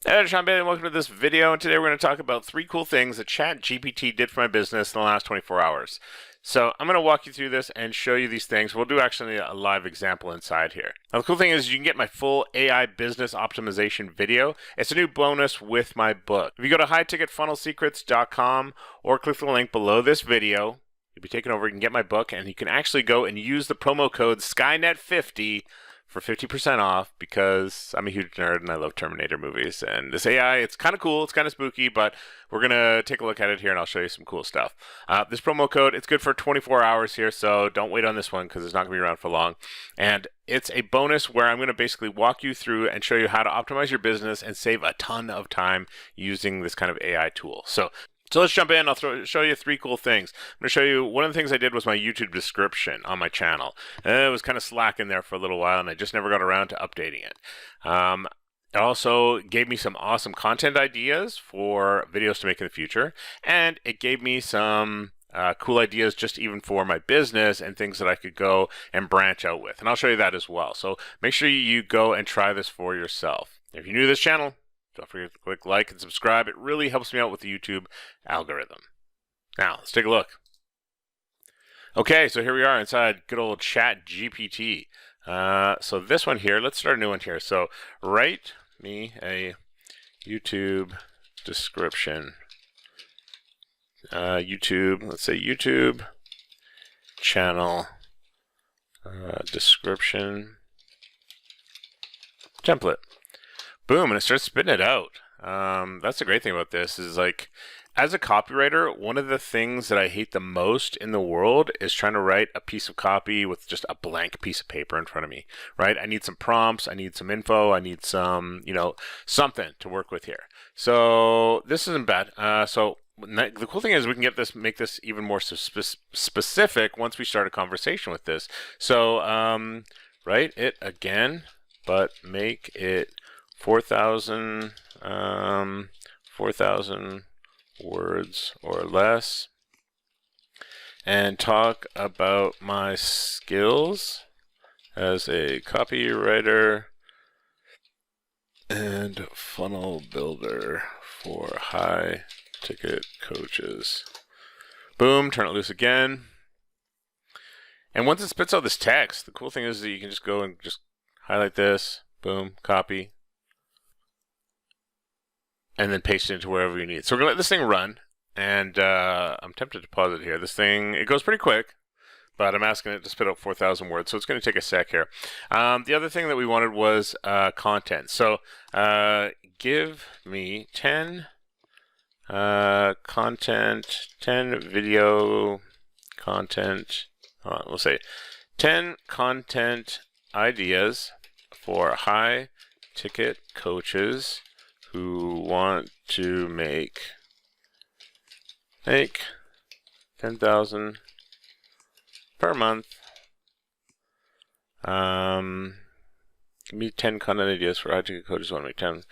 Hey, Sean Bailey, welcome to this video, and today we're going to talk about 3 cool things that ChatGPT did for my business in the last 24 hours. So I'm going to walk you through this and show you these things. We'll do actually a live example inside here. Now the cool thing is you can get my full AI business optimization video. It's a new bonus with my book. If you go to highticketfunnelsecrets.com or click the link below this video, you'll be taken over. You can get my book, and you can actually go and use the promo code Skynet50 for 50% off, because I'm a huge nerd and I love Terminator movies. And this AI, it's kind of cool, it's kind of spooky, but we're going to take a look at it here and I'll show you some cool stuff. This promo code, it's good for 24 hours here, so don't wait on this one because it's not going to be around for long. And it's a bonus where I'm going to basically walk you through and show you how to optimize your business and save a ton of time using this kind of AI tool. So let's jump in. I'll show you 3 cool things. I'm going to show you one of the things I did was my YouTube description on my channel. And it was kind of slack in there for a little while, and I just never got around to updating it. It also gave me some awesome content ideas for videos to make in the future, and it gave me some cool ideas just even for my business and things that I could go and branch out with. And I'll show you that as well. So make sure you go and try this for yourself. If you're new to this channel, don't forget to click like and subscribe. It really helps me out with the YouTube algorithm. Now, let's take a look. Okay, so here we are inside good old ChatGPT. So this one here, let's start a new one here. So write me a YouTube description. Let's say YouTube channel description template. Boom, and it starts spitting it out. That's the great thing about this is, like, as a copywriter, one of the things that I hate the most in the world is trying to write a piece of copy with just a blank piece of paper in front of me, right? I need some prompts, I need some info, I need some, something to work with here. So this isn't bad. So the cool thing is we can make this even more specific once we start a conversation with this. So write it again, but make it 4,000 words or less, and talk about my skills as a copywriter and funnel builder for high ticket coaches. Boom, turn it loose again. And once it spits out this text, the cool thing is that you can just go and just highlight this, boom, copy, and then paste it into wherever you need. So we're going to let this thing run, and I'm tempted to pause it here. This thing, it goes pretty quick, but I'm asking it to spit out 4,000 words, so it's going to take a sec here. The other thing that we wanted was content. So give me 10 video content, we'll say 10 content ideas for high ticket coaches who want to make 10,000 per month. Give me 10 content ideas for high ticket coaches who want to make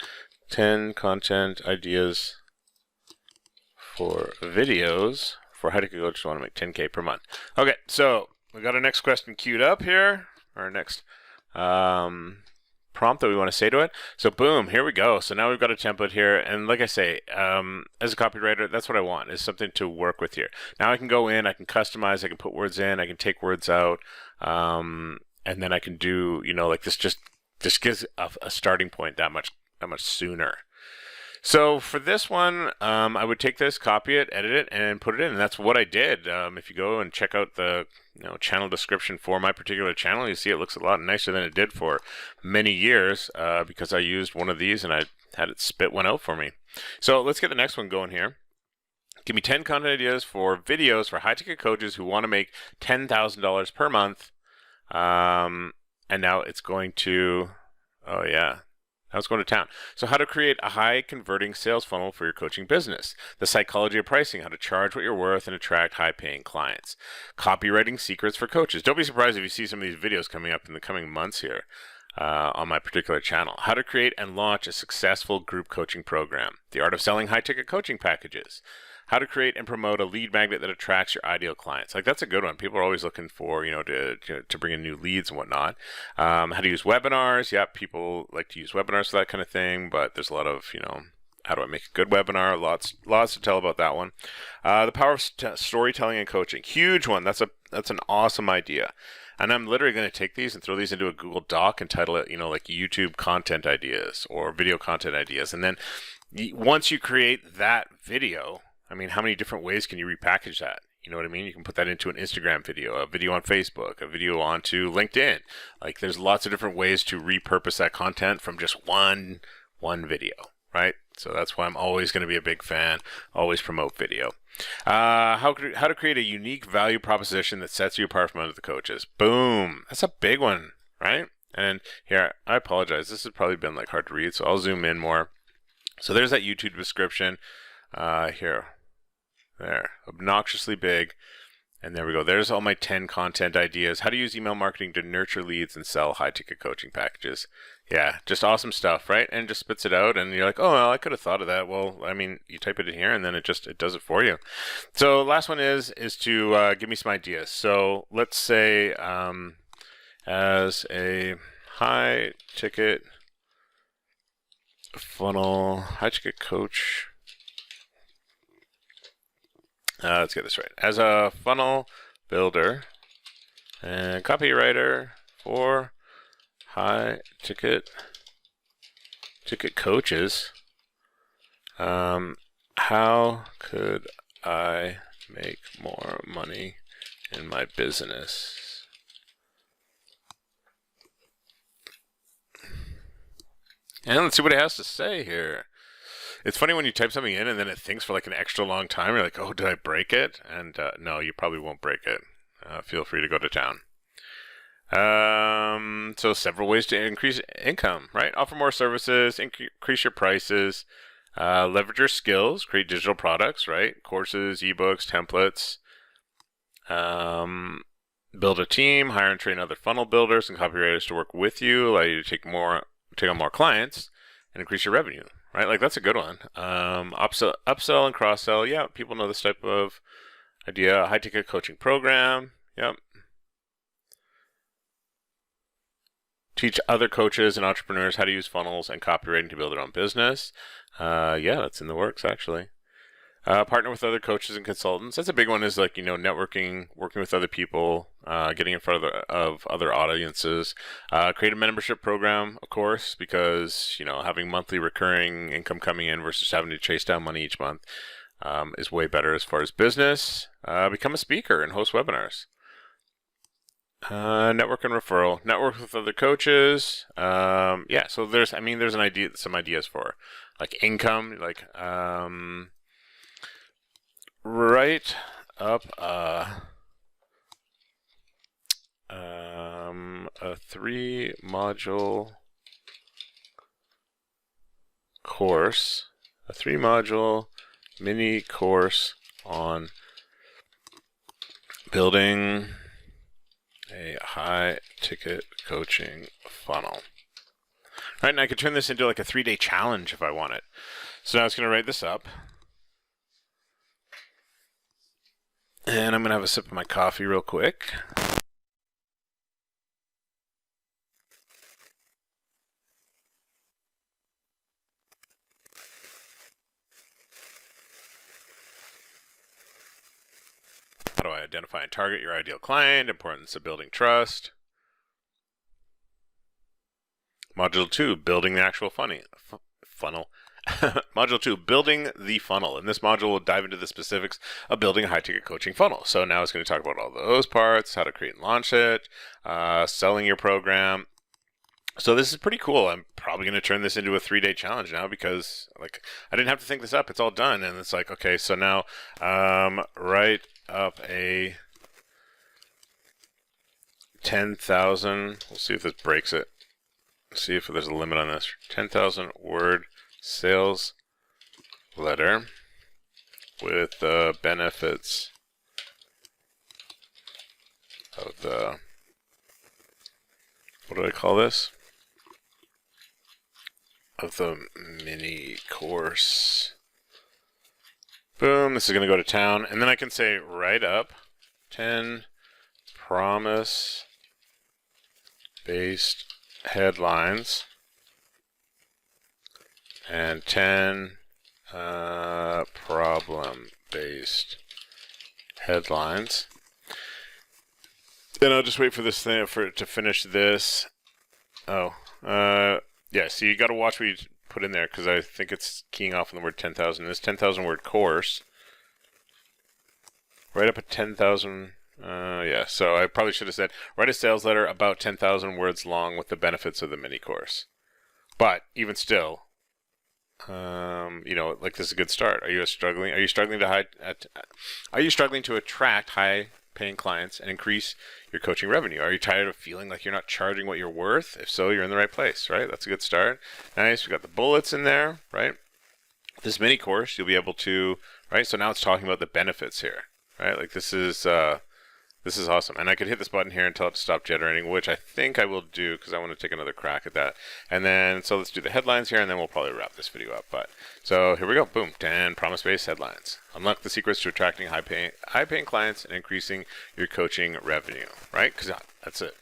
10 content ideas for videos for high ticket coaches who want to make 10K per month. Okay, so we got our next question queued up here, our next prompt that we want to say to it. So boom, here we go. So now we've got a template here, and like I say, as a copywriter, that's what I want, is something to work with here. Now I can go in, I can customize, I can put words in, I can take words out, and then I can do, like this just gives a starting point that much sooner. So for this one, I would take this, copy it, edit it, and put it in. And that's what I did. If you go and check out the channel description for my particular channel, you see it looks a lot nicer than it did for many years, because I used one of these and I had it spit one out for me. So let's get the next one going here. Give me 10 content ideas for videos for high ticket coaches who want to make $10,000 per month. And now it's going to, oh yeah. Now it's going to town. So how to create a high converting sales funnel for your coaching business. The psychology of pricing, how to charge what you're worth and attract high paying clients. Copywriting secrets for coaches. Don't be surprised if you see some of these videos coming up in the coming months here. on my particular channel. How to create and launch a successful group coaching program. The art of selling high-ticket coaching packages. How to create and promote a lead magnet that attracts your ideal clients. Like, that's a good one. People are always looking for, to bring in new leads and whatnot. How to use webinars. Yeah, people like to use webinars for that kind of thing, but there's a lot of, how do I make a good webinar? Lots to tell about that one. The power of storytelling and coaching. Huge one. That's an awesome idea. And I'm literally going to take these and throw these into a Google Doc and title it, like YouTube content ideas or video content ideas. And then once you create that video, I mean, how many different ways can you repackage that? You know what I mean? You can put that into an Instagram video, a video on Facebook, a video onto LinkedIn. Like, there's lots of different ways to repurpose that content from just one video, right? So that's why I'm always going to be a big fan, always promote video. How to create a unique value proposition that sets you apart from other coaches. Boom. That's a big one, right? And here, I apologize. This has probably been like hard to read, so I'll zoom in more. So there's that YouTube description. There, obnoxiously big. And there we go. There's all my 10 content ideas. How to use email marketing to nurture leads and sell high-ticket coaching packages. Yeah, just awesome stuff, right? And just spits it out, and you're like, oh, well, I could have thought of that. Well, I mean, you type it in here, and then it does it for you. So last one is to give me some ideas. So let's say as a high-ticket funnel, high-ticket coach. Let's get this right. As a funnel builder and copywriter for high-ticket coaches, how could I make more money in my business? And let's see what it has to say here. It's funny when you type something in and then it thinks for like an extra long time. You're like, oh, did I break it? And no, you probably won't break it. Feel free to go to town. So several ways to increase income, right? Offer more services, increase your prices, leverage your skills, create digital products, right? Courses, ebooks, templates. Build a team, hire and train other funnel builders and copywriters to work with you, allow you to take on more clients and increase your revenue. Right, like that's a good one. Upsell and cross-sell. Yeah, people know this type of idea. High-ticket coaching program. Yep. Teach other coaches and entrepreneurs how to use funnels and copywriting to build their own business. Yeah, that's in the works actually. Partner with other coaches and consultants. That's a big one. Is like networking, working with other people, getting in front of other audiences. Create a membership program, of course, because having monthly recurring income coming in versus having to chase down money each month is way better as far as business. Become a speaker and host webinars. Network and referral. Network with other coaches. Yeah. So there's some ideas for like income, like write up a 3-module course, a 3-module mini course on building a high-ticket coaching funnel. Right, and I could turn this into like a 3-day challenge if I want it. So now I was going to write this up. And I'm going to have a sip of my coffee real quick. How do I identify and target your ideal client? Importance of building trust. Module 2, building the actual funnel. Module 2, building the funnel. In this module, we'll dive into the specifics of building a high-ticket coaching funnel. So now it's going to talk about all those parts, how to create and launch it, selling your program. So this is pretty cool. I'm probably going to turn this into a 3-day challenge now because like I didn't have to think this up. It's all done. And it's like, okay, so now write up a 10,000. We'll see if this breaks it. See if there's a limit on this. 10,000 word sales letter with the benefits of the, what do I call this? of the mini course. Boom, this is going to go to town. And then I can say write up 10 promise-based headlines and 10 problem-based headlines. Then I'll just wait for this thing for it to finish this. Oh, yeah, so you got to watch what you put in there because I think it's keying off on the word 10,000. This 10,000 word course. Write up a 10,000, yeah, so I probably should have said, write a sales letter about 10,000 words long with the benefits of the mini course. But even still, you know, like this is a good start. Are you struggling to attract high-paying clients and increase your coaching revenue? Are you tired of feeling like you're not charging what you're worth? If so, you're in the right place, right? That's a good start. Nice. We got the bullets in there, right? This mini course, you'll be able to, right? So now it's talking about the benefits here, right? Like this is awesome. And I could hit this button here and tell it to stop generating, which I think I will do because I want to take another crack at that. And then, so let's do the headlines here, and then we'll probably wrap this video up. But so here we go. Boom. 10 promise-based headlines. Unlock the secrets to attracting high-paying clients and increasing your coaching revenue, right? Because that's it.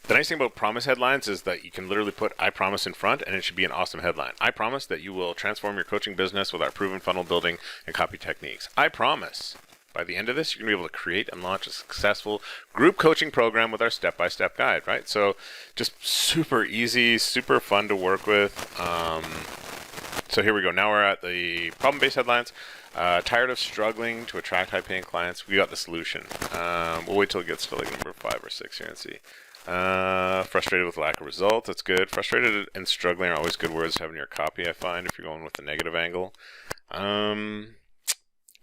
The nice thing about promise headlines is that you can literally put I promise in front and it should be an awesome headline. I promise that you will transform your coaching business with our proven funnel building and copy techniques. I promise by the end of this, you're going to be able to create and launch a successful group coaching program with our step-by-step guide, right? So just super easy, super fun to work with. So here we go. Now we're at the problem-based headlines. Tired of struggling to attract high-paying clients? We got the solution. We'll wait till it gets to like number 5 or 6 here and see. Frustrated with lack of results. That's good. Frustrated and struggling are always good words to have in your copy, I find, if you're going with the negative angle.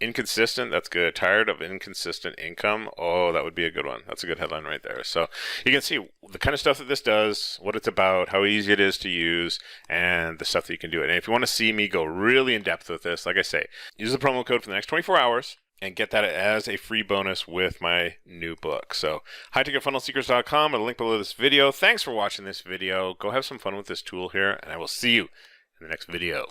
Inconsistent, that's good. Tired of inconsistent income. Oh, that would be a good one. That's a good headline right there. So you can see the kind of stuff that this does, what it's about, how easy it is to use, and the stuff that you can do it. And if you want to see me go really in depth with this, like I say, use the promo code for the next 24 hours and get that as a free bonus with my new book. So highticketfunnelsecrets.com or the link below this video. Thanks for watching this video. Go have some fun with this tool here, and I will see you in the next video.